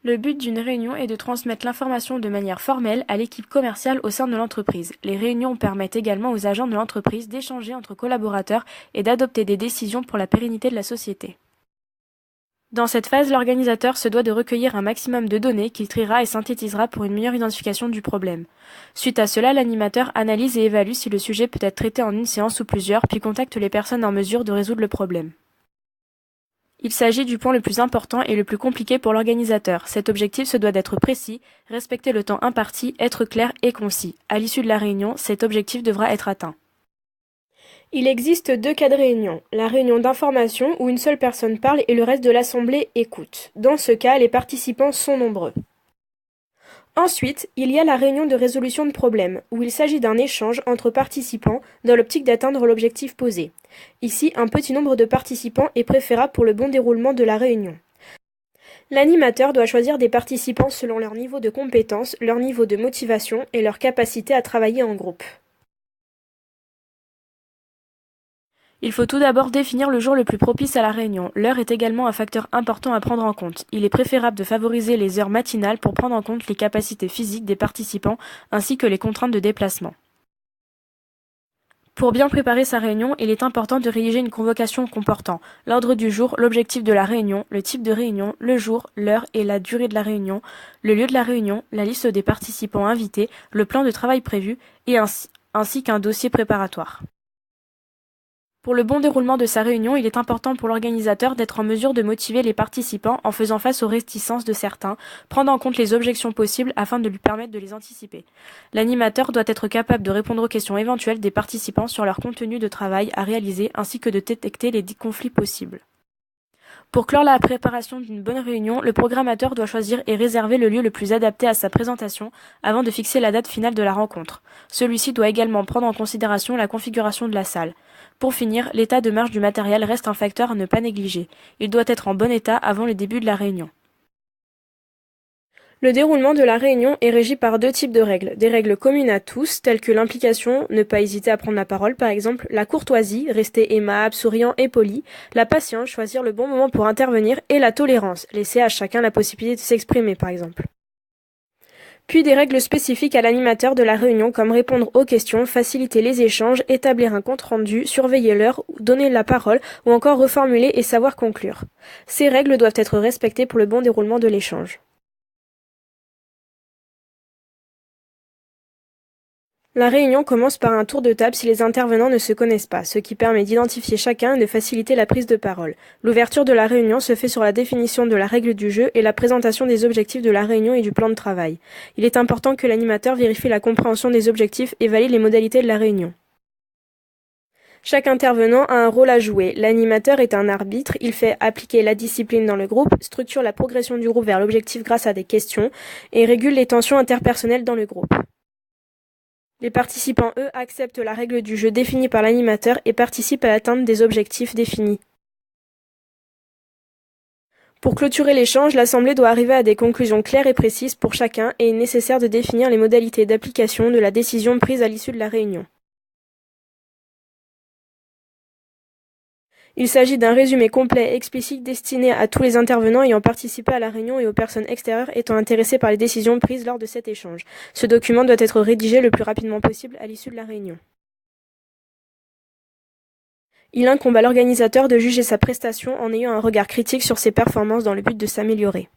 Le but d'une réunion est de transmettre l'information de manière formelle à l'équipe commerciale au sein de l'entreprise. Les réunions permettent également aux agents de l'entreprise d'échanger entre collaborateurs et d'adopter des décisions pour la pérennité de la société. Dans cette phase, l'organisateur se doit de recueillir un maximum de données qu'il triera et synthétisera pour une meilleure identification du problème. Suite à cela, l'animateur analyse et évalue si le sujet peut être traité en une séance ou plusieurs, puis contacte les personnes en mesure de résoudre le problème. Il s'agit du point le plus important et le plus compliqué pour l'organisateur. Cet objectif se doit d'être précis, respecter le temps imparti, être clair et concis. À l'issue de la réunion, cet objectif devra être atteint. Il existe 2 cas de réunion. La réunion d'information où une seule personne parle et le reste de l'assemblée écoute. Dans ce cas, les participants sont nombreux. Ensuite, il y a la réunion de résolution de problèmes, où il s'agit d'un échange entre participants dans l'optique d'atteindre l'objectif posé. Ici, un petit nombre de participants est préférable pour le bon déroulement de la réunion. L'animateur doit choisir des participants selon leur niveau de compétence, leur niveau de motivation et leur capacité à travailler en groupe. Il faut tout d'abord définir le jour le plus propice à la réunion. L'heure est également un facteur important à prendre en compte. Il est préférable de favoriser les heures matinales pour prendre en compte les capacités physiques des participants ainsi que les contraintes de déplacement. Pour bien préparer sa réunion, il est important de rédiger une convocation comportant l'ordre du jour, l'objectif de la réunion, le type de réunion, le jour, l'heure et la durée de la réunion, le lieu de la réunion, la liste des participants invités, le plan de travail prévu et ainsi qu'un dossier préparatoire. Pour le bon déroulement de sa réunion, il est important pour l'organisateur d'être en mesure de motiver les participants en faisant face aux réticences de certains, prendre en compte les objections possibles afin de lui permettre de les anticiper. L'animateur doit être capable de répondre aux questions éventuelles des participants sur leur contenu de travail à réaliser ainsi que de détecter les conflits possibles. Pour clore la préparation d'une bonne réunion, le programmateur doit choisir et réserver le lieu le plus adapté à sa présentation avant de fixer la date finale de la rencontre. Celui-ci doit également prendre en considération la configuration de la salle. Pour finir, l'état de marche du matériel reste un facteur à ne pas négliger. Il doit être en bon état avant le début de la réunion. Le déroulement de la réunion est régi par 2 types de règles. Des règles communes à tous, telles que l'implication, ne pas hésiter à prendre la parole par exemple, la courtoisie, rester aimable, souriant et poli, la patience, choisir le bon moment pour intervenir, et la tolérance, laisser à chacun la possibilité de s'exprimer par exemple. Puis des règles spécifiques à l'animateur de la réunion comme répondre aux questions, faciliter les échanges, établir un compte-rendu, surveiller l'heure, donner la parole ou encore reformuler et savoir conclure. Ces règles doivent être respectées pour le bon déroulement de l'échange. La réunion commence par un tour de table si les intervenants ne se connaissent pas, ce qui permet d'identifier chacun et de faciliter la prise de parole. L'ouverture de la réunion se fait sur la définition de la règle du jeu et la présentation des objectifs de la réunion et du plan de travail. Il est important que l'animateur vérifie la compréhension des objectifs et valide les modalités de la réunion. Chaque intervenant a un rôle à jouer. L'animateur est un arbitre, il fait appliquer la discipline dans le groupe, structure la progression du groupe vers l'objectif grâce à des questions et régule les tensions interpersonnelles dans le groupe. Les participants, eux, acceptent la règle du jeu définie par l'animateur et participent à l'atteinte des objectifs définis. Pour clôturer l'échange, l'Assemblée doit arriver à des conclusions claires et précises pour chacun et il est nécessaire de définir les modalités d'application de la décision prise à l'issue de la réunion. Il s'agit d'un résumé complet et explicite destiné à tous les intervenants ayant participé à la réunion et aux personnes extérieures étant intéressées par les décisions prises lors de cet échange. Ce document doit être rédigé le plus rapidement possible à l'issue de la réunion. Il incombe à l'organisateur de juger sa prestation en ayant un regard critique sur ses performances dans le but de s'améliorer.